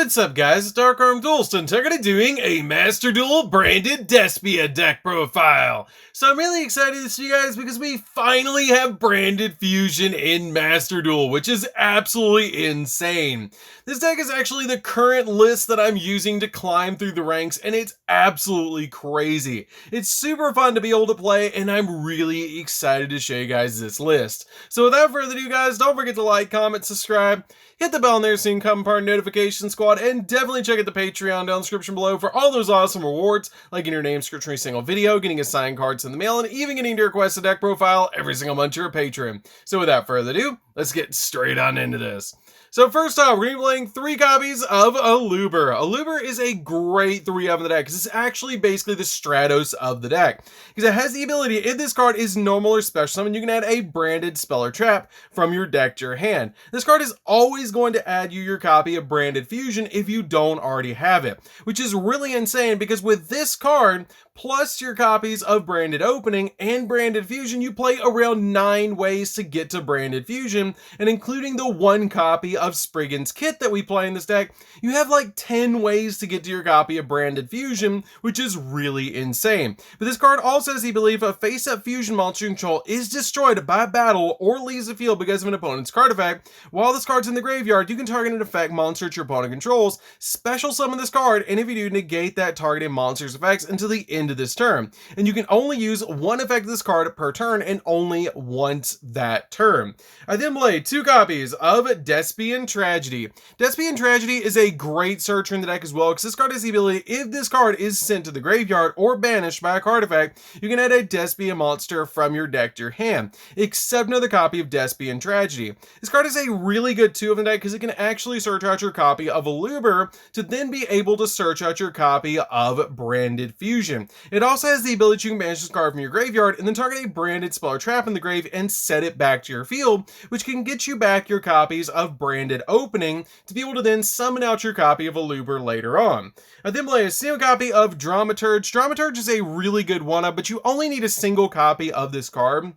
What's up guys, it's DarkArmedDuelist and today I'm doing a Master Duel branded Despia deck profile. So I'm really excited to see you guys because we finally have branded fusion in Master Duel, which is absolutely insane. This deck is actually the current list that I'm using to climb through the ranks and it's absolutely crazy. It's super fun to be able to play and I'm really excited to show you guys this list. So without further ado guys, don't forget to like, comment, subscribe, hit the bell on there so you can become part of the notification squad, and definitely check out the Patreon down in the description below for all those awesome rewards, like getting your name description every single video, getting assigned cards in the mail, and even getting to request a deck profile every single month you're a patron. So without further ado, let's get straight on into this. So first off, we're going to be playing 3 copies of Aluber. Aluber is a great 3-of in the deck because it's actually basically the Stratos of the deck. Because it has the ability, if this card is normal or special summon, you can add a branded spell or trap from your deck to your hand. This card is always going to add you your copy of Branded Fusion if you don't already have it. Which is really insane because with this card, plus your copies of Branded Opening and Branded Fusion, you play around 9 ways to get to Branded Fusion, and including the 1 copy of Spriggan's Kit that we play in this deck, you have like 10 ways to get to your copy of Branded Fusion, which is really insane. But this card also has the ability if a face-up fusion monster you control is destroyed by battle or leaves the field because of an opponent's card effect, while this card's in the graveyard, you can target an effect monster that your opponent controls, special summon this card, and if you do, negate that targeted monster's effects until the end of this turn. And you can only use 1 effect of this card per turn and only once that turn. I then played 2 copies of Despian Tragedy. Despian Tragedy is a great searcher in the deck as well because this card has the ability, if this card is sent to the graveyard or banished by a card effect, you can add a Despia monster from your deck to your hand, except another copy of Despian Tragedy. This card is a really good 2 of the deck because it can actually search out your copy of Aluber to then be able to search out your copy of Branded Fusion. It also has the ability you can banish this card from your graveyard and then target a branded spell or trap in the grave and set it back to your field, which can get you back your copies of Branded Opening to be able to then summon out your copy of Aluber later on. I then play a single copy of Dramaturge. Dramaturge is a really good 1-up, but you only need a single copy of this card.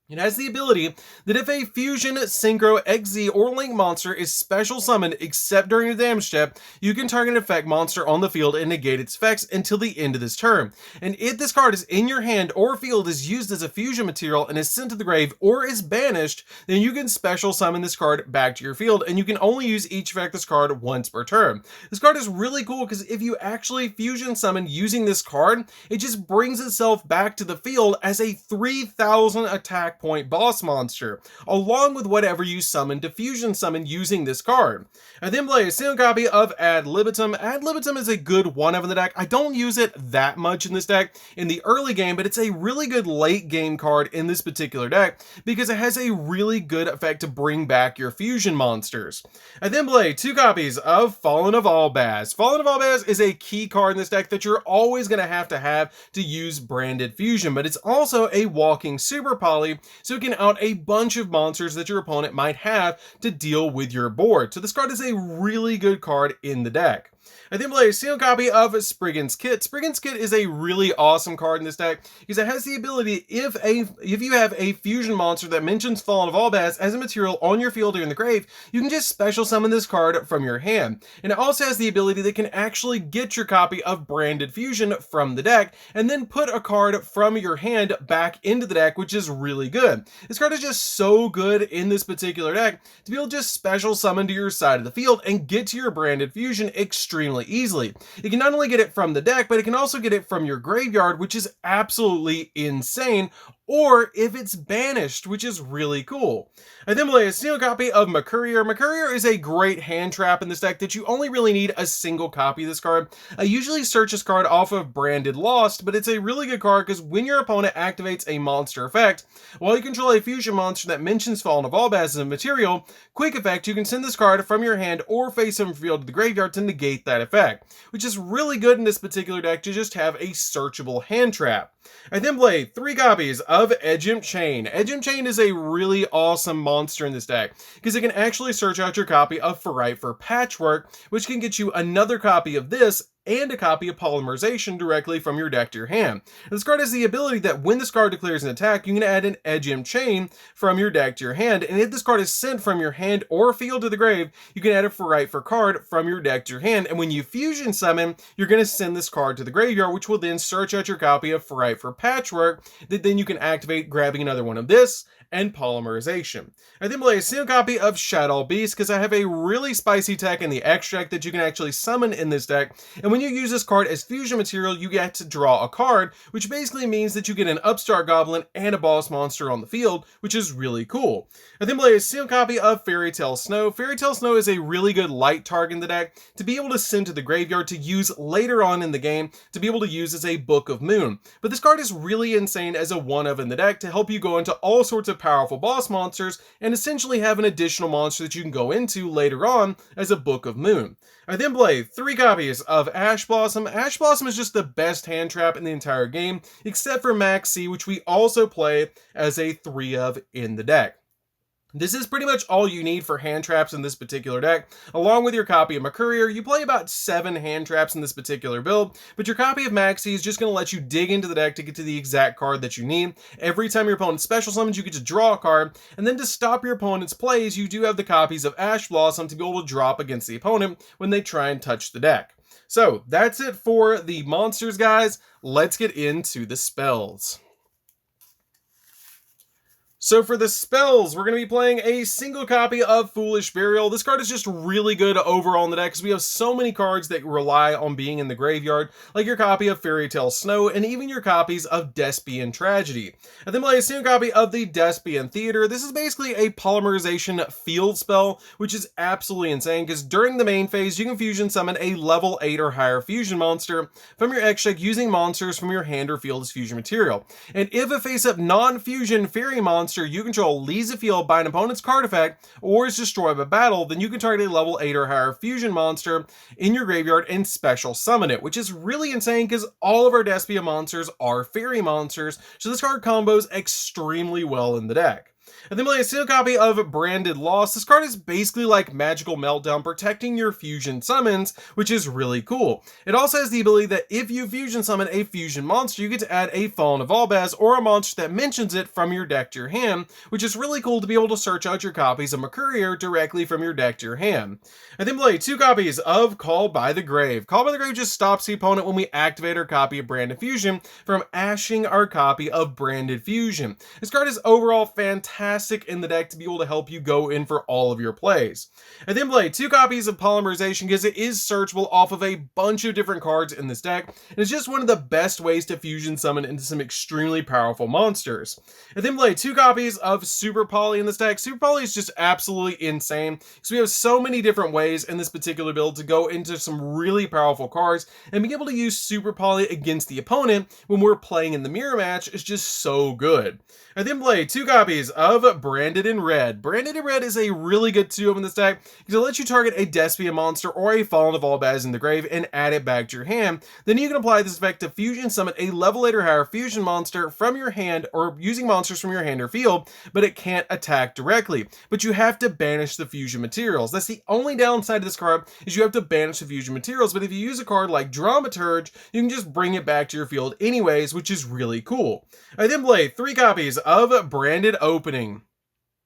It has the ability that if a Fusion, Synchro, XZ, or Link monster is special summoned except during a damage step, you can target an effect monster on the field and negate its effects until the end of this turn. And if this card is in your hand or field is used as a fusion material and is sent to the grave or is banished, then you can special summon this card back to your field, and you can only use each effect this card once per turn. This card is really cool because if you actually fusion summon using this card, it just brings itself back to the field as a 3000 attack point boss monster, along with whatever you summon to fusion summon using this card. I then play a single copy of Ad Libitum. Ad Libitum is a good 1-of in the deck. I don't use it that much in this deck in the early game, but it's a really good late game card in this particular deck because it has a really good effect to bring back your fusion monsters. I then play 2 copies of Fallen of Albaz. Fallen of Albaz is a key card in this deck that you're always going to have to use Branded Fusion, but it's also a walking super poly, so it can out a bunch of monsters that your opponent might have to deal with your board. So this card is a really good card in the deck. I then play a single copy of Spriggan's Kit. Spriggan's Kit is a really awesome card in this deck because it has the ability, if you have a fusion monster that mentions Fallen of Albaz as a material on your field or in the grave, you can just special summon this card from your hand. And it also has the ability that can actually get your copy of Branded Fusion from the deck and then put a card from your hand back into the deck, which is really good. This card is just so good in this particular deck to be able to just special summon to your side of the field and get to your Branded Fusion extremely easily. You can not only get it from the deck, but it can also get it from your graveyard, which is absolutely insane, or if it's banished, which is really cool. I then play a single copy of Mercurier. Mercurier is a great hand trap in this deck that you only really need a single copy of this card. I usually search this card off of Branded Lost, but it's a really good card because when your opponent activates a monster effect, while you control a fusion monster that mentions Fallen of Albaz as a material, quick effect, you can send this card from your hand or face him field to the graveyard to negate that effect, which is really good in this particular deck to just have a searchable hand trap. I then play 3 copies of Edgemp Chain. Edgemp Chain is a really awesome monster in this deck because it can actually search out your copy of Ferrite for Patchwork, which can get you another copy of this and a copy of Polymerization directly from your deck to your hand. And this card has the ability that when this card declares an attack, you can add an EGM chain from your deck to your hand, and if this card is sent from your hand or field to the grave, you can add a right for card from your deck to your hand, and when you fusion summon, you're going to send this card to the graveyard, which will then search out your copy of right for Patchwork, that then you can activate grabbing another one of this, and Polymerization. I then play a single copy of Shadow Beast because I have a really spicy tech in the extract that you can actually summon in this deck, and when you use this card as fusion material, you get to draw a card, which basically means that you get an Upstart Goblin and a boss monster on the field, which is really cool. I then play a single copy of Fairy Tale Snow. Fairy Tale Snow is a really good light target in the deck to be able to send to the graveyard to use later on in the game to be able to use as a Book of Moon. But this card is really insane as a one-of in the deck to help you go into all sorts of powerful boss monsters and essentially have an additional monster that you can go into later on as a Book of Moon. I then play 3 copies of Ash Blossom. Ash Blossom is just the best hand trap in the entire game, except for Max C, which we also play as a 3-of in the deck. This is pretty much all you need for hand traps in this particular deck. Along with your copy of Mercurier, you play about 7 hand traps in this particular build, but your copy of Maxi is just going to let you dig into the deck to get to the exact card that you need. Every time your opponent special summons, you get to draw a card, and then to stop your opponent's plays, you do have the copies of Ash Blossom to be able to drop against the opponent when they try and touch the deck. So that's it for the monsters, guys. Let's get into the spells. So for the spells, we're going to be playing a single copy of Foolish Burial. This card is just really good overall in the deck because we have so many cards that rely on being in the graveyard, like your copy of Fairy Tale Snow and even your copies of Despian Tragedy. I then play a single copy of the Despian Theater. This is basically a polymerization field spell, which is absolutely insane because during the main phase, you can fusion summon a level 8 or higher fusion monster from your X deck using monsters from your hand or field as fusion material. And if a face-up non-fusion fairy monster you control leaves the field by an opponent's card effect or is destroyed by battle, then you can target a level 8 or higher fusion monster in your graveyard and special summon it, which is really insane because all of our Despia monsters are fairy monsters, so this card combos extremely well in the deck. And then play a single copy of Branded Lost. This card is basically like Magical Meltdown, protecting your fusion summons, which is really cool. It also has the ability that if you fusion summon a fusion monster, you get to add a Fallen of Albaz or a monster that mentions it from your deck to your hand, which is really cool to be able to search out your copies of Mercurier directly from your deck to your hand. And then play 2 copies of Called by the Grave. Called by the Grave just stops the opponent when we activate our copy of Branded Fusion from ashing our copy of Branded Fusion. This card is overall fantastic in the deck to be able to help you go in for all of your plays. I then play 2 copies of Polymerization because it is searchable off of a bunch of different cards in this deck, and it's just one of the best ways to fusion summon into some extremely powerful monsters. I then play 2 copies of Super Poly in this deck. Super Poly is just absolutely insane because we have so many different ways in this particular build to go into some really powerful cards, and being able to use Super Poly against the opponent when we're playing in the mirror match is just so good. I then play 2 copies of Branded in Red. Branded in Red is a really good 2-of in this deck because it lets you target a Despia monster or a Fallen of Albaz in the grave and add it back to your hand. Then you can apply this effect to fusion summon a level 8 or higher fusion monster from your hand or using monsters from your hand or field, but it can't attack directly. But you have to banish the fusion materials. That's the only downside of this card, is you have to banish the fusion materials, but if you use a card like Dramaturge, you can just bring it back to your field anyways, which is really cool. I then play 3 copies of Branded Opening.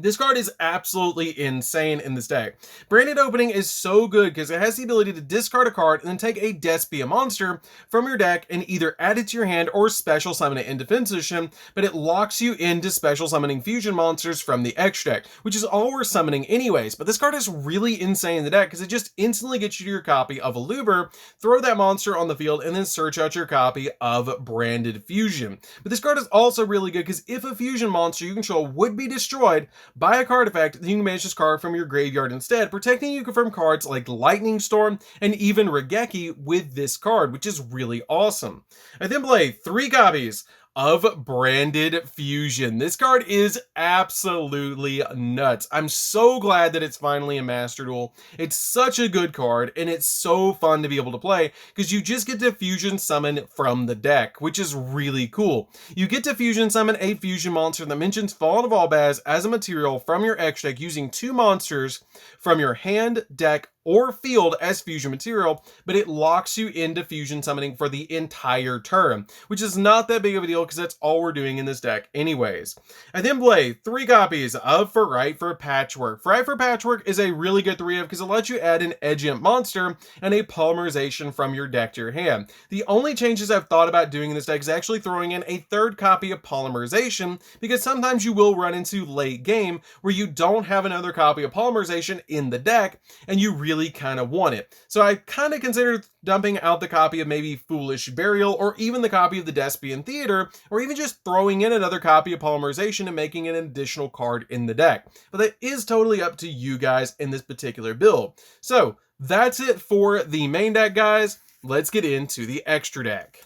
This card is absolutely insane in this deck. Branded Opening is so good because it has the ability to discard a card and then take a Despia monster from your deck and either add it to your hand or special summon it in defense position, but it locks you into special summoning fusion monsters from the X deck, which is all we're summoning anyways. But this card is really insane in the deck because it just instantly gets you to your copy of Aluber, throw that monster on the field, and then search out your copy of Branded Fusion. But this card is also really good because if a fusion monster you control would be destroyed by a card effect, then you can banish this card from your graveyard instead, protecting you from cards like Lightning Storm and even Regeki with this card, which is really awesome. I then play 3 copies of Branded Fusion. This card is absolutely nuts. I'm so glad that it's finally in Master Duel. It's such a good card, and it's so fun to be able to play because you just get to fusion summon from the deck, which is really cool. You get to fusion summon a fusion monster that mentions Fallen of Albaz as a material from your X deck using 2 monsters from your hand, deck, or field as fusion material, but it locks you into fusion summoning for the entire turn, which is not that big of a deal because that's all we're doing in this deck anyways. I then play 3 copies of Fright for Patchwork. Fright for Patchwork is a really good 3-of because it lets you add an Edgeant monster and a polymerization from your deck to your hand. The only changes I've thought about doing in this deck is actually throwing in a 3rd copy of polymerization, because sometimes you will run into late game where you don't have another copy of polymerization in the deck and you really kind of want it. So I kind of considered dumping out the copy of maybe Foolish Burial, or even the copy of the Despian Theater, or even just throwing in another copy of polymerization and making an additional card in the deck. But that is totally up to you guys in this particular build. So that's it for the main deck, guys. Let's get into the extra deck.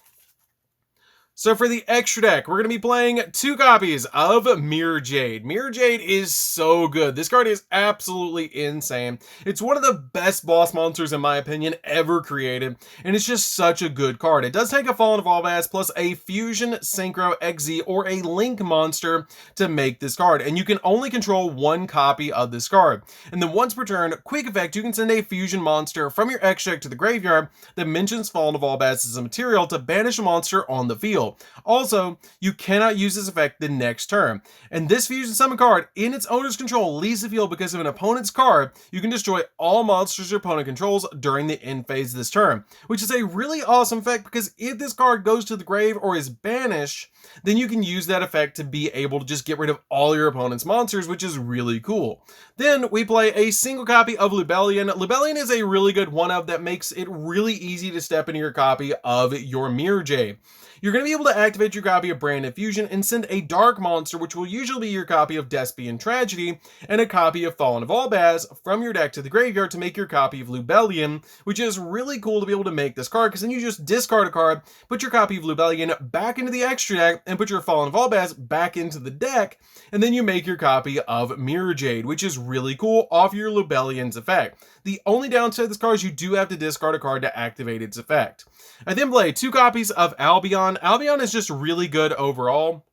So for the extra deck, we're going to be playing 2 copies of Mirror Jade. Mirror Jade is so good. This card is absolutely insane. It's one of the best boss monsters, in my opinion, ever created, and it's just such a good card. It does take a Fallen Evolvaz plus a Fusion, Synchro, XZ, or a Link monster to make this card, and you can only control 1 copy of this card. And then once per turn, quick effect, you can send a Fusion monster from your extra deck to the graveyard that mentions Fallen Evolvaz as a material to banish a monster on the field. Also, you cannot use this effect the next turn. And this fusion summon card, in its owner's control, leaves the field because of an opponent's card. You can destroy all monsters your opponent controls during the end phase of this turn, which is a really awesome effect because if this card goes to the grave or is banished, then you can use that effect to be able to just get rid of all your opponent's monsters, which is really cool. Then we play a single copy of Lubellion. Lubellion is a really good 1-of that makes it really easy to step into your copy of your Mirror Jade. You're going to be able to activate your copy of Branded Fusion and send a dark monster, which will usually be your copy of Despian Tragedy, and a copy of Fallen Evolvaz from your deck to the graveyard to make your copy of Lubellion, which is really cool to be able to make this card, because then you just discard a card, put your copy of Lubellion back into the extra deck, and put your Fallen Evolvaz back into the deck, and then you make your copy of Mirror Jade, which is really cool off your Lubellion's effect. The only downside of this card is you do have to discard a card to activate its effect. I then play 2 copies of Albion. Albion is just really good overall.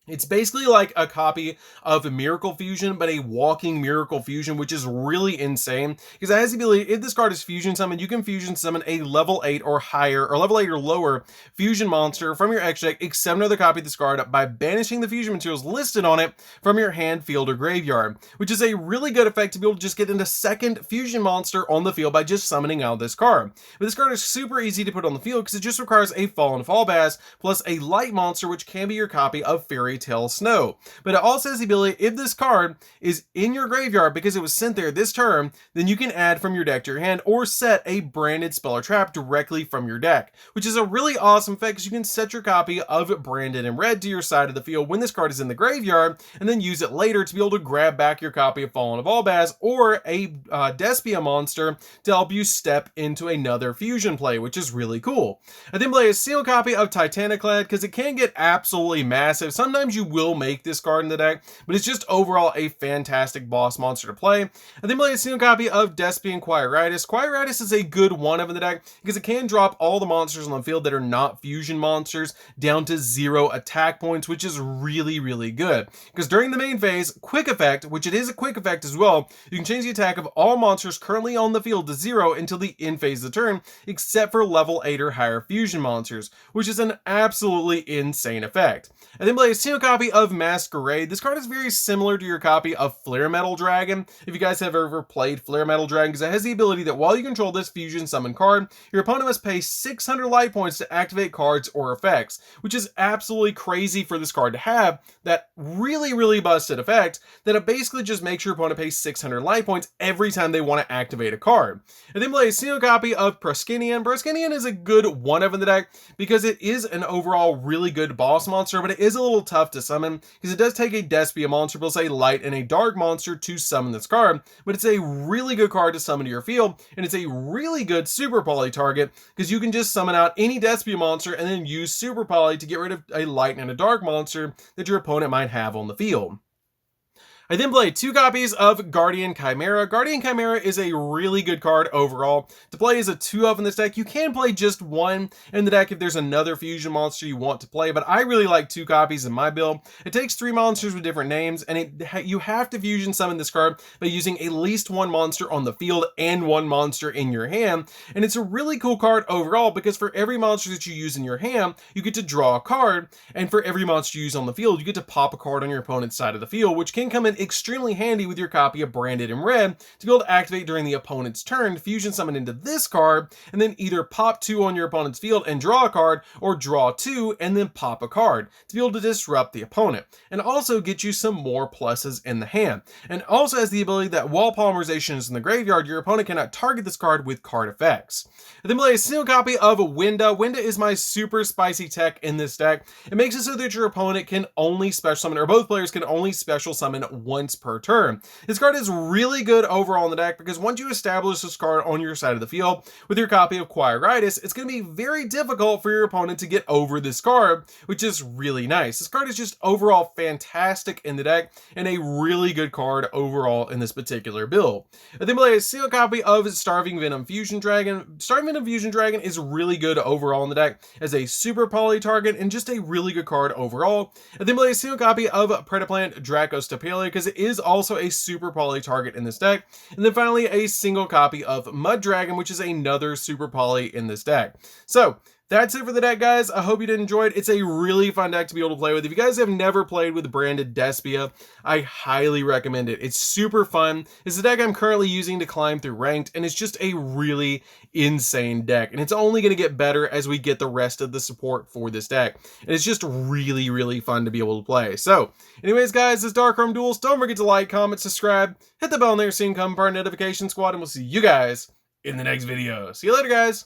It's basically like a copy of a Miracle Fusion, but a walking Miracle Fusion, which is really insane because it has the ability, if this card is fusion summoned, you can fusion summon a level 8 or higher, or level 8 or lower fusion monster from your extra deck, except another copy of this card by banishing the fusion materials listed on it from your hand, field, or graveyard, which is a really good effect to be able to just get into second fusion monster on the field by just summoning out this card. But this card is super easy to put on the field because it just requires a Fallen Fallbass plus a light monster, which can be your copy of Fairy Tale Snow. But it also has the ability, if this card is in your graveyard because it was sent there this turn, then you can add from your deck to your hand or set a branded spell or trap directly from your deck, which is a really awesome effect because you can set your copy of Branded in Red to your side of the field when this card is in the graveyard, and then use it later to be able to grab back your copy of Fallen Evolvaz or a Despia monster to help you step into another fusion play, which is really cool. I then play a single copy of Titaniclad because it can get absolutely massive. Sometimes you will make this card in the deck, but it's just overall a fantastic boss monster to play. And then play a single copy of Despian Quiritis. Quiritis is a good 1-of in the deck because it can drop all the monsters on the field that are not fusion monsters down to 0 attack points, which is really, really good. Because during the main phase, quick effect, which it is a quick effect as well, you can change the attack of all monsters currently on the field to 0 until the end phase of the turn, except for level 8 or higher fusion monsters, which is an absolutely insane effect. And then play a single copy of Masquerade. This card is very similar to your copy of Flare Metal Dragon, if you guys have ever played Flare Metal Dragon, because it has the ability that while you control this fusion summon card, your opponent must pay 600 light points to activate cards or effects, which is absolutely crazy for this card to have that really, really busted effect that it basically just makes your opponent pay 600 light points every time they want to activate a card. And then play a single copy of Proskinian. Proskinian is a good 1-of in the deck because it is an overall really good boss monster, but it is a little tough to summon because it does take a Despia monster plus a light and a dark monster to summon this card, but it's a really good card to summon to your field, and it's a really good super poly target because you can just summon out any Despia monster and then use super poly to get rid of a light and a dark monster that your opponent might have on the field. I then play 2 copies of Guardian Chimera. Guardian Chimera is a really good card overall. To play as a 2-of in this deck, you can play just 1 in the deck if there's another fusion monster you want to play, but I really like 2 copies in my build. It takes 3 monsters with different names, and you have to fusion summon this card by using at least 1 monster on the field and 1 monster in your hand, and it's a really cool card overall because for every monster that you use in your hand, you get to draw a card, and for every monster you use on the field, you get to pop a card on your opponent's side of the field, which can come in extremely handy with your copy of Branded in Red to be able to activate during the opponent's turn, fusion summon into this card, and then either pop 2 on your opponent's field and draw a card, or draw 2 and then pop a card to be able to disrupt the opponent, and also get you some more pluses in the hand. And also has the ability that while polymerization is in the graveyard, your opponent cannot target this card with card effects. I then play a single copy of Winda. Winda is my super spicy tech in this deck. It makes it so that your opponent can only special summon, or both players can only special summon once per turn. This card is really good overall in the deck because once you establish this card on your side of the field with your copy of Quiritis, it's going to be very difficult for your opponent to get over this card, which is really nice. This card is just overall fantastic in the deck and a really good card overall in this particular build. I then play a single copy of Starving Venom Fusion Dragon. Starving Venom Fusion Dragon is really good overall in the deck as a super poly target and just a really good card overall. I then play a single copy of Predaplant Dracostapelia because it is also a super poly target in this deck. And then finally a single copy of Mud Dragon, which is another super poly in this deck. So that's it for the deck, guys. I hope you did enjoy it. It's a really fun deck to be able to play with. If you guys have never played with Branded Despia, I highly recommend it. It's super fun. It's the deck I'm currently using to climb through ranked, and it's just a really insane deck. And it's only going to get better as we get the rest of the support for this deck. And it's just really, really fun to be able to play. So, anyways, guys, this is DarkArmedDuelist. Don't forget to like, comment, subscribe, hit the bell on there so you can come part of our notification squad, and we'll see you guys in the next video. See you later, guys.